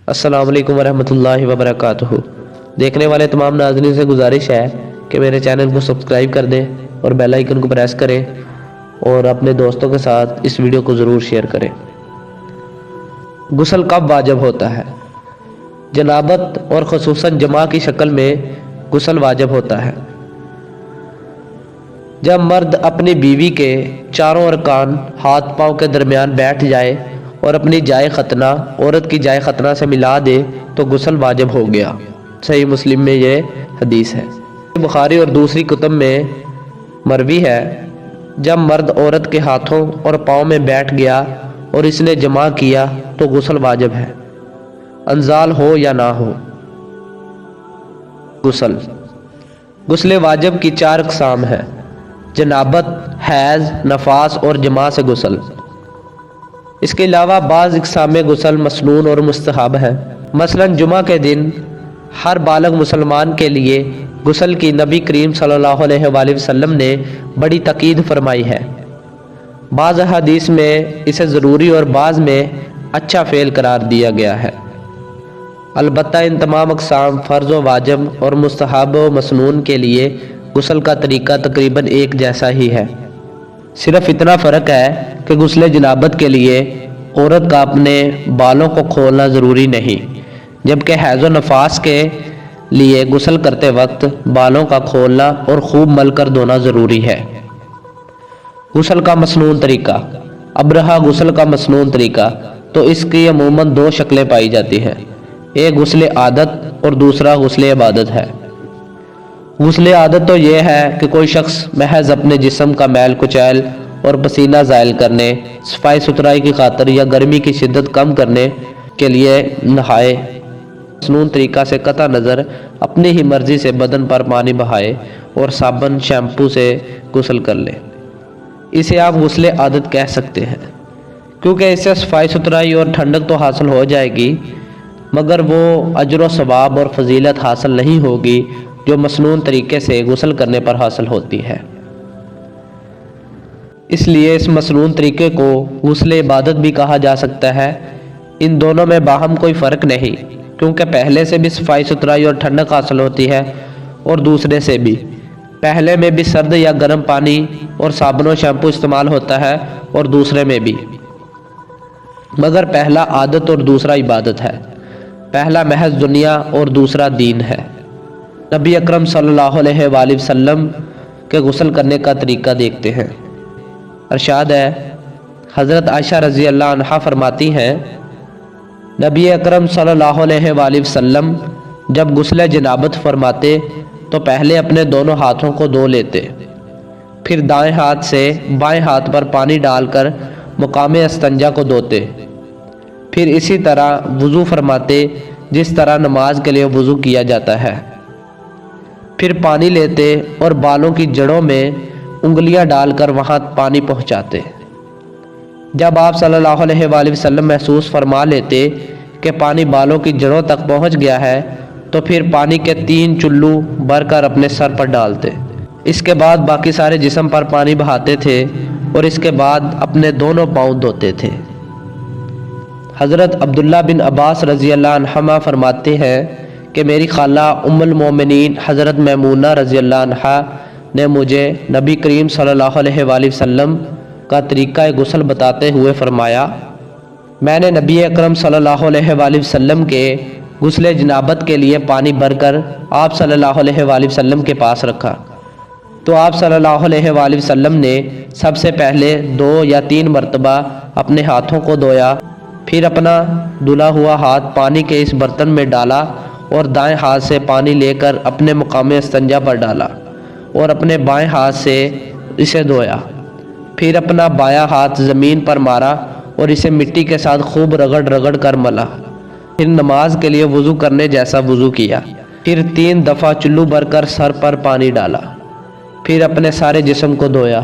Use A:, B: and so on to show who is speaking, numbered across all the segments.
A: السلام علیکم ورحمۃ اللہ وبرکاتہ۔ دیکھنے والے تمام ناظرین سے گزارش ہے کہ میرے چینل کو سبسکرائب کر دیں اور بیل آئیکن کو پریس کریں اور اپنے دوستوں کے ساتھ اس ویڈیو کو ضرور شیئر کریں۔ غسل کب واجب ہوتا ہے؟ جنابت اور خصوصاً جماع کی شکل میں غسل واجب ہوتا ہے جب مرد اپنی بیوی کے چاروں ارکان ہاتھ پاؤں کے درمیان بیٹھ جائے اور اپنی جائے ختنہ عورت کی جائے ختنہ سے ملا دے تو غسل واجب ہو گیا۔ صحیح مسلم میں یہ حدیث ہے۔ بخاری اور دوسری کتب میں مروی ہے، جب مرد عورت کے ہاتھوں اور پاؤں میں بیٹھ گیا اور اس نے جماع کیا تو غسل واجب ہے، انزال ہو یا نہ ہو۔ غسل واجب کی 4 اقسام ہیں: جنابت، حیض، نفاس اور جماع سے غسل۔ اس کے علاوہ بعض اقسام غسل مسنون اور مستحب ہے۔ مثلا جمعہ کے دن ہر بالغ مسلمان کے لیے غسل کی نبی کریم صلی اللہ علیہ وآلہ وسلم نے بڑی تاکید فرمائی ہے۔ بعض احادیث میں اسے ضروری اور بعض میں اچھا فعل قرار دیا گیا ہے۔ البتہ ان تمام اقسام فرض و واجب اور مستحب و مسنون کے لیے غسل کا طریقہ تقریباً ایک جیسا ہی ہے۔ صرف اتنا فرق ہے کہ غسل جنابت کے لیے عورت کا اپنے بالوں کو کھولنا ضروری نہیں، جبکہ حیض و نفاس کے لیے غسل کرتے وقت بالوں کا کھولنا اور خوب مل کر دھونا ضروری ہے۔ غسل کا مسنون طریقہ۔ اب رہا غسل کا مسنون طریقہ، تو اس کی عموماً 2 شکلیں پائی جاتی ہیں، ایک غسل عادت اور دوسرا غسل عبادت ہے۔ غسل عادت تو یہ ہے کہ کوئی شخص محض اپنے جسم کا میل کچیل اور پسینہ زائل کرنے، صفائی ستھرائی کی خاطر یا گرمی کی شدت کم کرنے کے لیے نہائے۔ مسنون طریقہ سے قطع نظر اپنی ہی مرضی سے بدن پر پانی بہائے اور صابن شیمپو سے غسل کر لے۔ اسے آپ غسل عادت کہہ سکتے ہیں، کیونکہ اس سے صفائی ستھرائی اور ٹھنڈک تو حاصل ہو جائے گی، مگر وہ اجر و ثواب اور فضیلت حاصل نہیں ہوگی جو مسنون طریقے سے غسل کرنے پر حاصل ہوتی ہے۔ اس لیے اس مسنون طریقے کو غسل عبادت بھی کہا جا سکتا ہے۔ ان دونوں میں باہم کوئی فرق نہیں، کیونکہ پہلے سے بھی صفائی ستھرائی اور ٹھنڈک حاصل ہوتی ہے اور دوسرے سے بھی۔ پہلے میں بھی سرد یا گرم پانی اور صابن و شیمپو استعمال ہوتا ہے اور دوسرے میں بھی، مگر پہلا عادت اور دوسرا عبادت ہے۔ پہلا محض دنیا اور دوسرا دین ہے۔ نبی اکرم صلی اللہ علیہ وآلہ وسلم کے غسل کرنے کا طریقہ دیکھتے ہیں۔ ارشاد ہے، حضرت عائشہ رضی اللہ عنہا فرماتی ہیں، نبی اکرم صلی اللہ علیہ وآلہ وسلم جب غسل جنابت فرماتے تو پہلے اپنے دونوں ہاتھوں کو دھو لیتے، پھر دائیں ہاتھ سے بائیں ہاتھ پر پانی ڈال کر مقام استنجا کو دھوتے، پھر اسی طرح وضو فرماتے جس طرح نماز کے لیے وضو کیا جاتا ہے، پھر پانی لیتے اور بالوں کی جڑوں میں انگلیاں ڈال کر وہاں پانی پہنچاتے۔ جب آپ صلی اللہ علیہ وآلہ وسلم محسوس فرما لیتے کہ پانی بالوں کی جڑوں تک پہنچ گیا ہے تو پھر پانی کے 3 چلو بھر کر اپنے سر پر ڈالتے۔ اس کے بعد باقی سارے جسم پر پانی بہاتے تھے اور اس کے بعد اپنے دونوں پاؤں دھوتے تھے۔ حضرت عبداللہ بن عباس رضی اللہ عنہما فرماتے ہیں کہ میری خالہ ام المومنین حضرت میمونہ رضی اللہ عنہا نے مجھے نبی کریم صلی اللہ علیہ وآلہ وسلم کا طریقہ غسل بتاتے ہوئے فرمایا، میں نے نبی اکرم صلی اللہ علیہ وآلہ وسلم کے غسل جنابت کے لیے پانی بھر کر آپ صلی اللہ علیہ وآلہ وسلم کے پاس رکھا، تو آپ صلی اللہ علیہ وآلہ وسلم نے سب سے پہلے 2 یا 3 مرتبہ اپنے ہاتھوں کو دھویا، پھر اپنا دھلا ہوا ہاتھ پانی کے اس برتن میں ڈالا اور دائیں ہاتھ سے پانی لے کر اپنے مقام استنجا پر ڈالا اور اپنے بائیں ہاتھ سے اسے دھویا، پھر اپنا بایاں ہاتھ زمین پر مارا اور اسے مٹی کے ساتھ خوب رگڑ کر ملا، پھر نماز کے لیے وضو کرنے جیسا وضو کیا، پھر 3 دفعہ چلو بھر کر سر پر پانی ڈالا، پھر اپنے سارے جسم کو دھویا،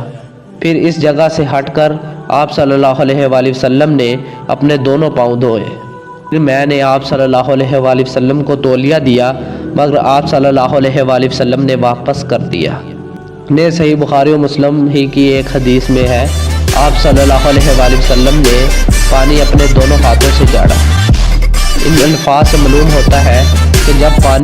A: پھر اس جگہ سے ہٹ کر آپ صلی اللہ علیہ وآلہ وسلم نے اپنے دونوں پاؤں دھوئے۔ پھر میں نے آپ صلی اللہ علیہ وآلہ وسلم کو تولیہ دیا، مگر آپ صلی اللہ علیہ وآلہ وسلم نے واپس کر دیا۔ نے صحیح بخاری و مسلم ہی کی ایک حدیث میں ہے، آپ صلی اللہ علیہ وآلہ وسلم نے پانی اپنے دونوں ہاتھوں سے جاڑا۔ ان الفاظ سے معلوم ہوتا ہے کہ جب پانی